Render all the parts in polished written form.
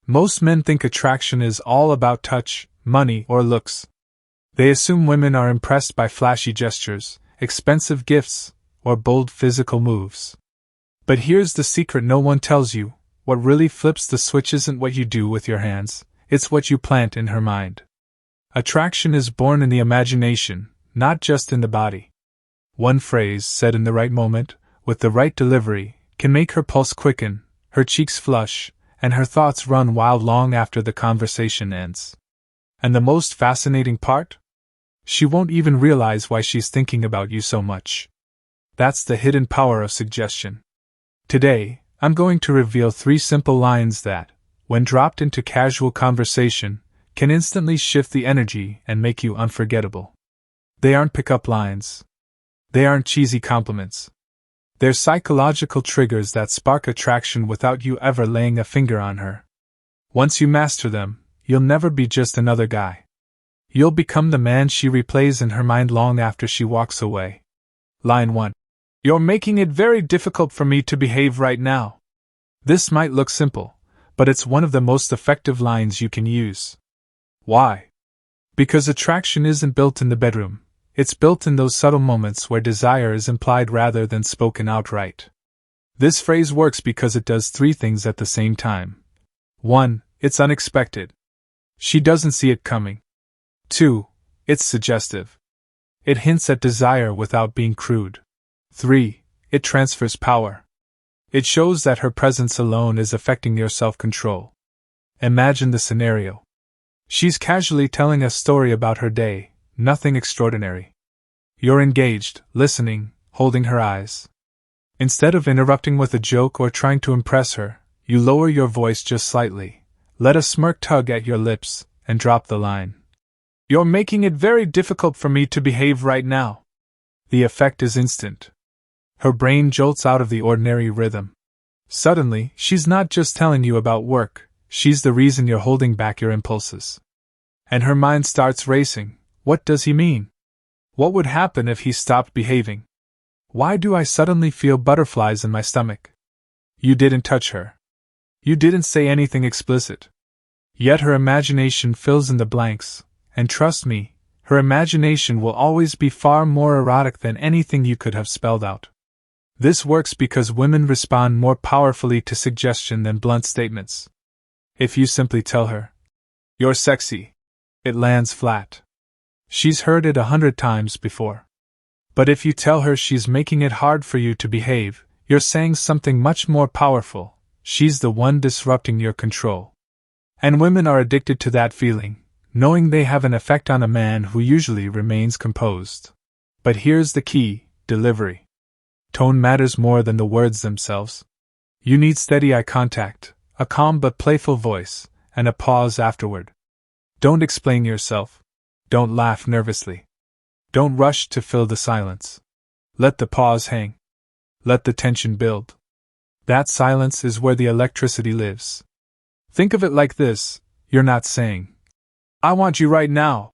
Most men think attraction is all about touch, money, or looks. They assume women are impressed by flashy gestures, expensive gifts, or bold physical moves. But here's the secret no one tells you: what really flips the switch isn't what you do with your hands, it's what you plant in her mind. Attraction is born in the imagination, not just in the body. One phrase said in the right moment, with the right delivery, can make her pulse quicken, her cheeks flush, and her thoughts run wild long after the conversation ends. And the most fascinating part? She won't even realize why she's thinking about you so much. That's the hidden power of suggestion. Today, I'm going to reveal 3 simple lines that, when dropped into casual conversation, can instantly shift the energy and make you unforgettable. They aren't pickup lines. They aren't cheesy compliments. They're psychological triggers that spark attraction without you ever laying a finger on her. Once you master them, you'll never be just another guy. You'll become the man she replays in her mind long after she walks away. Line 1. You're making it very difficult for me to behave right now. This might look simple, but it's one of the most effective lines you can use. Why? Because attraction isn't built in the bedroom. It's built in those subtle moments where desire is implied rather than spoken outright. This phrase works because it does 3 things at the same time. 1. It's unexpected. She doesn't see it coming. 2. It's suggestive. It hints at desire without being crude. 3. It transfers power. It shows that her presence alone is affecting your self-control. Imagine the scenario. She's casually telling a story about her day. Nothing extraordinary. You're engaged, listening, holding her eyes. Instead of interrupting with a joke or trying to impress her, you lower your voice just slightly, let a smirk tug at your lips, and drop the line. You're making it very difficult for me to behave right now. The effect is instant. Her brain jolts out of the ordinary rhythm. Suddenly, she's not just telling you about work, she's the reason you're holding back your impulses. And her mind starts racing. What does he mean? What would happen if he stopped behaving? Why do I suddenly feel butterflies in my stomach? You didn't touch her. You didn't say anything explicit. Yet her imagination fills in the blanks, and trust me, her imagination will always be far more erotic than anything you could have spelled out. This works because women respond more powerfully to suggestion than blunt statements. If you simply tell her, "You're sexy," it lands flat. She's heard it 100 times before. But if you tell her she's making it hard for you to behave, you're saying something much more powerful. She's the one disrupting your control. And women are addicted to that feeling, knowing they have an effect on a man who usually remains composed. But here's the key: delivery. Tone matters more than the words themselves. You need steady eye contact, a calm but playful voice, and a pause afterward. Don't explain yourself. Don't laugh nervously. Don't rush to fill the silence. Let the pause hang. Let the tension build. That silence is where the electricity lives. Think of it like this: you're not saying, "I want you right now,"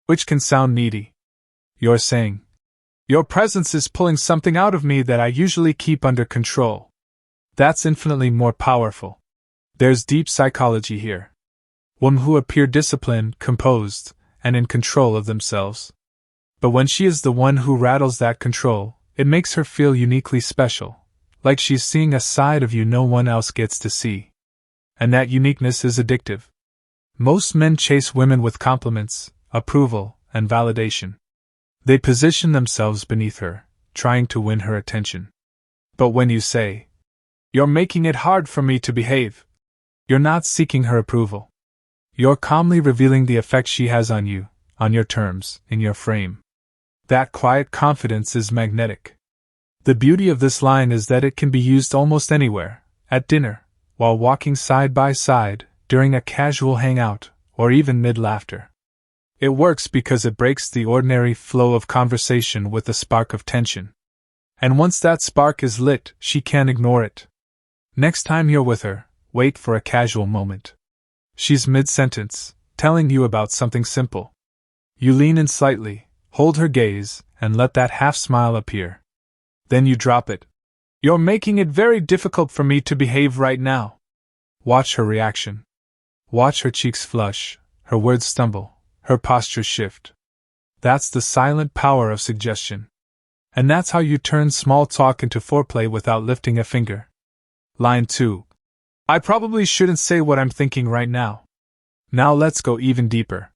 which can sound needy. You're saying, "Your presence is pulling something out of me that I usually keep under control." That's infinitely more powerful. There's deep psychology here. Women who appear disciplined, composed, and in control of themselves. But when she is the one who rattles that control, it makes her feel uniquely special, like she's seeing a side of you no one else gets to see. And that uniqueness is addictive. Most men chase women with compliments, approval, and validation. They position themselves beneath her, trying to win her attention. But when you say, "You're making it hard for me to behave," you're not seeking her approval. You're calmly revealing the effect she has on you, on your terms, in your frame. That quiet confidence is magnetic. The beauty of this line is that it can be used almost anywhere: at dinner, while walking side by side, during a casual hangout, or even mid-laughter. It works because it breaks the ordinary flow of conversation with a spark of tension. And once that spark is lit, she can't ignore it. Next time you're with her, wait for a casual moment. She's mid-sentence, telling you about something simple. You lean in slightly, hold her gaze, and let that half-smile appear. Then you drop it. "You're making it very difficult for me to behave right now." Watch her reaction. Watch her cheeks flush, her words stumble, her posture shift. That's the silent power of suggestion. And that's how you turn small talk into foreplay without lifting a finger. Line 2. I probably shouldn't say what I'm thinking right now. Now let's go even deeper.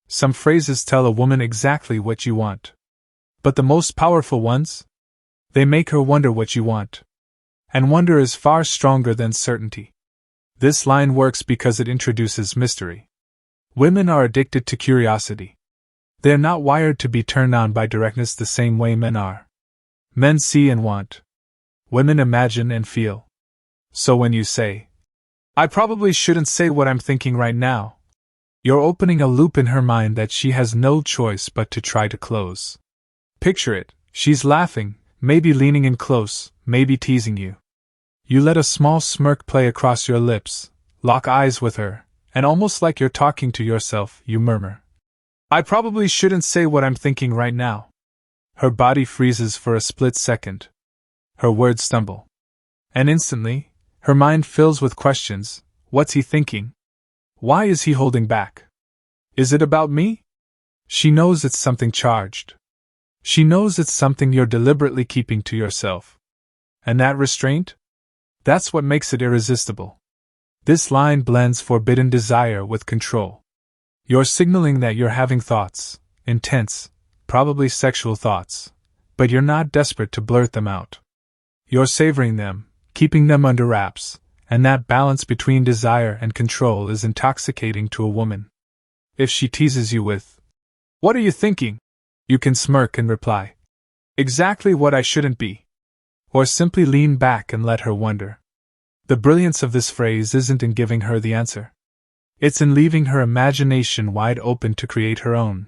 Some phrases tell a woman exactly what you want. But the most powerful ones? They make her wonder what you want. And wonder is far stronger than certainty. This line works because it introduces mystery. Women are addicted to curiosity. They are not wired to be turned on by directness the same way men are. Men see and want. Women imagine and feel. So when you say, I probably shouldn't say what I'm thinking right now, you're opening a loop in her mind that she has no choice but to try to close. Picture it, she's laughing, maybe leaning in close, maybe teasing you. You let a small smirk play across your lips, lock eyes with her, and almost like you're talking to yourself, you murmur, I probably shouldn't say what I'm thinking right now. Her body freezes for a split second. Her words stumble. And instantly, her mind fills with questions. What's he thinking? Why is he holding back? Is it about me? She knows it's something charged. She knows it's something you're deliberately keeping to yourself. And that restraint? That's what makes it irresistible. This line blends forbidden desire with control. You're signaling that you're having thoughts, intense, probably sexual thoughts, but you're not desperate to blurt them out. You're savoring them, keeping them under wraps, and that balance between desire and control is intoxicating to a woman. If she teases you with, What are you thinking? You can smirk and reply, Exactly what I shouldn't be. Or simply lean back and let her wonder. The brilliance of this phrase isn't in giving her the answer. It's in leaving her imagination wide open to create her own.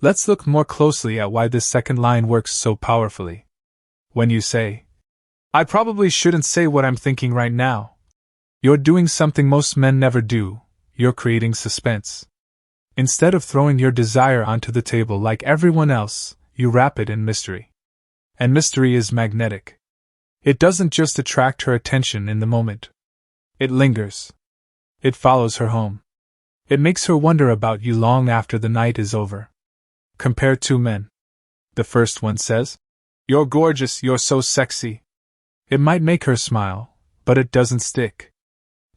Let's look more closely at why this second line works so powerfully. When you say, I probably shouldn't say what I'm thinking right now, you're doing something most men never do, you're creating suspense. Instead of throwing your desire onto the table like everyone else, you wrap it in mystery. And mystery is magnetic. It doesn't just attract her attention in the moment. It lingers. It follows her home. It makes her wonder about you long after the night is over. Compare two men. The first one says, You're gorgeous, you're so sexy. It might make her smile, but it doesn't stick.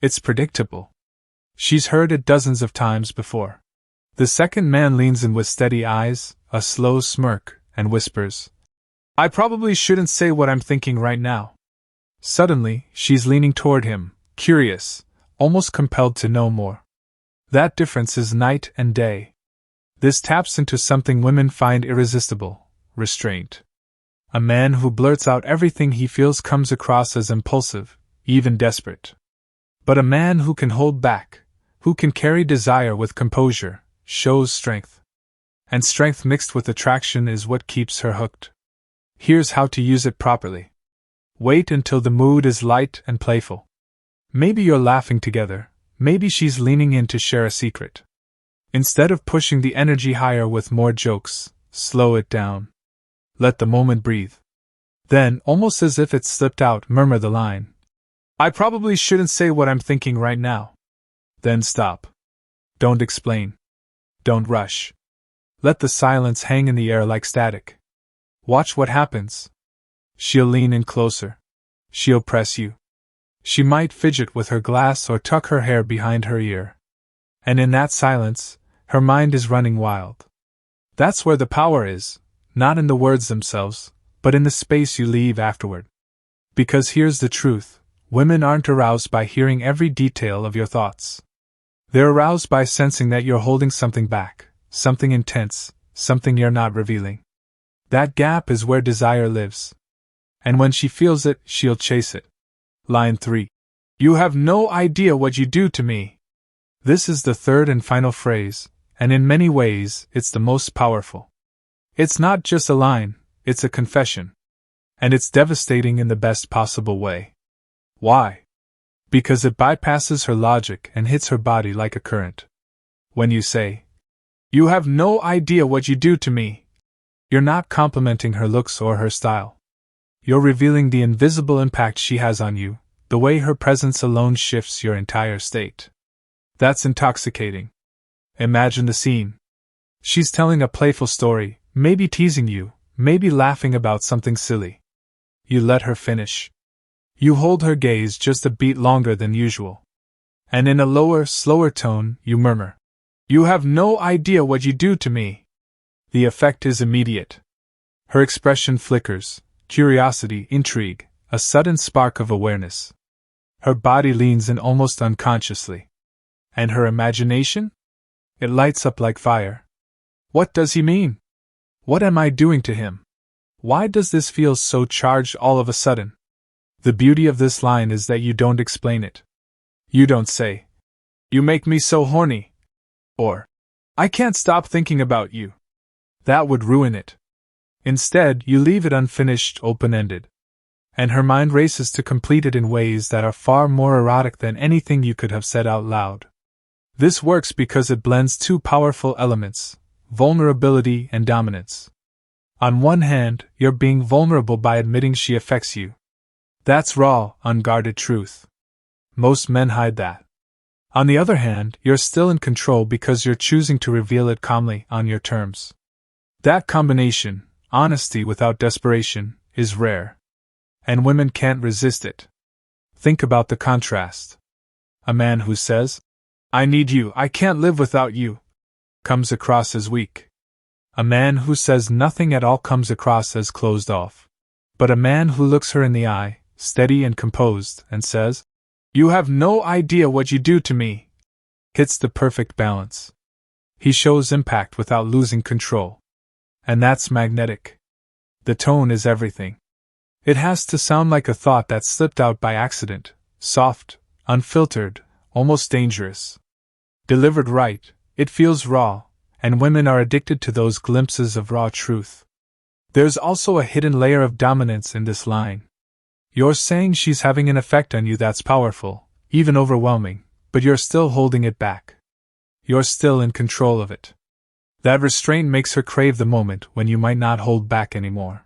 It's predictable. She's heard it dozens of times before. The second man leans in with steady eyes, a slow smirk, and whispers, I probably shouldn't say what I'm thinking right now. Suddenly, she's leaning toward him, curious, almost compelled to know more. That difference is night and day. This taps into something women find irresistible: restraint. A man who blurts out everything he feels comes across as impulsive, even desperate. But a man who can hold back, who can carry desire with composure, shows strength. And strength mixed with attraction is what keeps her hooked. Here's how to use it properly. Wait until the mood is light and playful. Maybe you're laughing together, maybe she's leaning in to share a secret. Instead of pushing the energy higher with more jokes, slow it down. Let the moment breathe. Then, almost as if it slipped out, murmur the line, I probably shouldn't say what I'm thinking right now. Then stop. Don't explain. Don't rush. Let the silence hang in the air like static. Watch what happens. She'll lean in closer. She'll press you. She might fidget with her glass or tuck her hair behind her ear. And in that silence, her mind is running wild. That's where the power is, not in the words themselves, but in the space you leave afterward. Because here's the truth, women aren't aroused by hearing every detail of your thoughts. They're aroused by sensing that you're holding something back, something intense, something you're not revealing. That gap is where desire lives. And when she feels it, she'll chase it. Line 3. You have no idea what you do to me. This is the third and final phrase, and in many ways, it's the most powerful. It's not just a line, it's a confession. And it's devastating in the best possible way. Why? Because it bypasses her logic and hits her body like a current. When you say, You have no idea what you do to me, you're not complimenting her looks or her style. You're revealing the invisible impact she has on you, the way her presence alone shifts your entire state. That's intoxicating. Imagine the scene. She's telling a playful story, maybe teasing you, maybe laughing about something silly. You let her finish. You hold her gaze just a beat longer than usual. And in a lower, slower tone, you murmur, "You have no idea what you do to me." The effect is immediate. Her expression flickers, curiosity, intrigue, a sudden spark of awareness. Her body leans in almost unconsciously. And her imagination? It lights up like fire. What does he mean? What am I doing to him? Why does this feel so charged all of a sudden? The beauty of this line is that you don't explain it. You don't say, "You make me so horny," or, "I can't stop thinking about you." That would ruin it. Instead, you leave it unfinished, open-ended. And her mind races to complete it in ways that are far more erotic than anything you could have said out loud. This works because it blends two powerful elements, vulnerability and dominance. On one hand, you're being vulnerable by admitting she affects you. That's raw, unguarded truth. Most men hide that. On the other hand, you're still in control because you're choosing to reveal it calmly, on your terms. That combination, honesty without desperation, is rare. And women can't resist it. Think about the contrast. A man who says, "I need you, I can't live without you," comes across as weak. A man who says nothing at all comes across as closed off. But a man who looks her in the eye, steady and composed, and says, "You have no idea what you do to me," hits the perfect balance. He shows impact without losing control. And that's magnetic. The tone is everything. It has to sound like a thought that slipped out by accident, soft, unfiltered, almost dangerous. Delivered right, it feels raw, and women are addicted to those glimpses of raw truth. There's also a hidden layer of dominance in this line. You're saying she's having an effect on you that's powerful, even overwhelming, but you're still holding it back. You're still in control of it. That restraint makes her crave the moment when you might not hold back anymore.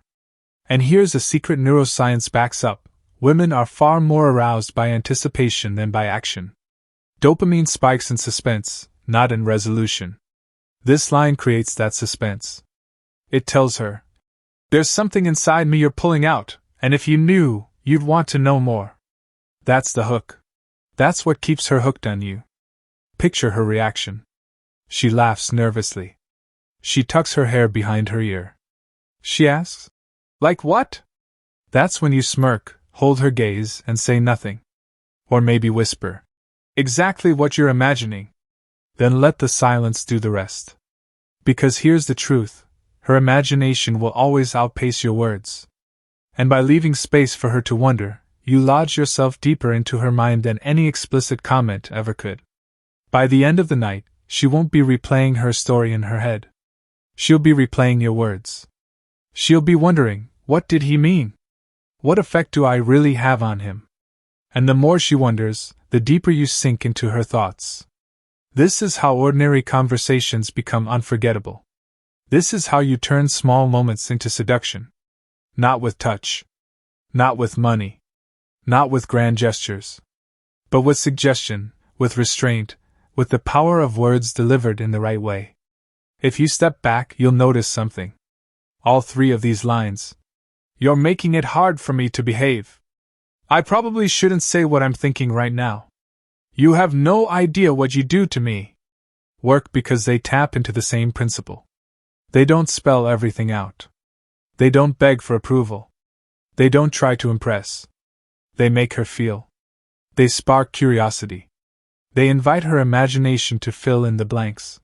And here's a secret neuroscience backs up: women are far more aroused by anticipation than by action. Dopamine spikes in suspense, not in resolution. This line creates that suspense. It tells her, "There's something inside me you're pulling out, and if you knew, you'd want to know more." That's the hook. That's what keeps her hooked on you. Picture her reaction. She laughs nervously. She tucks her hair behind her ear. She asks, "Like what?" That's when you smirk, hold her gaze, and say nothing. Or maybe whisper, "Exactly what you're imagining." Then let the silence do the rest. Because here's the truth: her imagination will always outpace your words. And by leaving space for her to wonder, you lodge yourself deeper into her mind than any explicit comment ever could. By the end of the night, she won't be replaying her story in her head. She'll be replaying your words. She'll be wondering, what did he mean? What effect do I really have on him? And the more she wonders, the deeper you sink into her thoughts. This is how ordinary conversations become unforgettable. This is how you turn small moments into seduction. Not with touch. Not with money. Not with grand gestures. But with suggestion, with restraint, with the power of words delivered in the right way. If you step back, you'll notice something. All three of these lines. "You're making it hard for me to behave." "I probably shouldn't say what I'm thinking right now." "You have no idea what you do to me." Work because they tap into the same principle. They don't spell everything out. They don't beg for approval. They don't try to impress. They make her feel. They spark curiosity. They invite her imagination to fill in the blanks.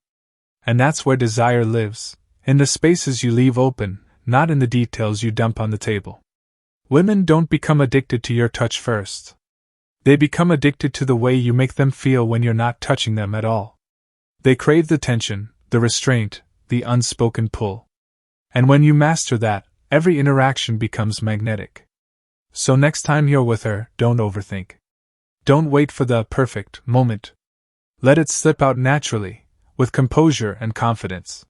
And that's where desire lives, in the spaces you leave open, not in the details you dump on the table. Women don't become addicted to your touch first. They become addicted to the way you make them feel when you're not touching them at all. They crave the tension, the restraint, the unspoken pull. And when you master that, every interaction becomes magnetic. So next time you're with her, don't overthink. Don't wait for the perfect moment. Let it slip out naturally, with composure and confidence.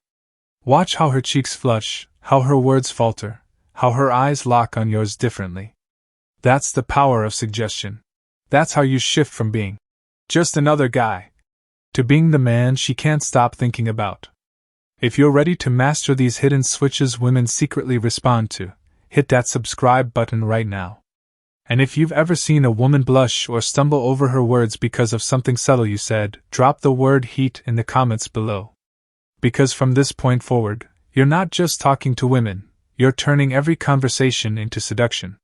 Watch how her cheeks flush, how her words falter, how her eyes lock on yours differently. That's the power of suggestion. That's how you shift from being just another guy to being the man she can't stop thinking about. If you're ready to master these hidden switches women secretly respond to, hit that subscribe button right now. And if you've ever seen a woman blush or stumble over her words because of something subtle you said, drop the word heat in the comments below. Because from this point forward, you're not just talking to women, you're turning every conversation into seduction.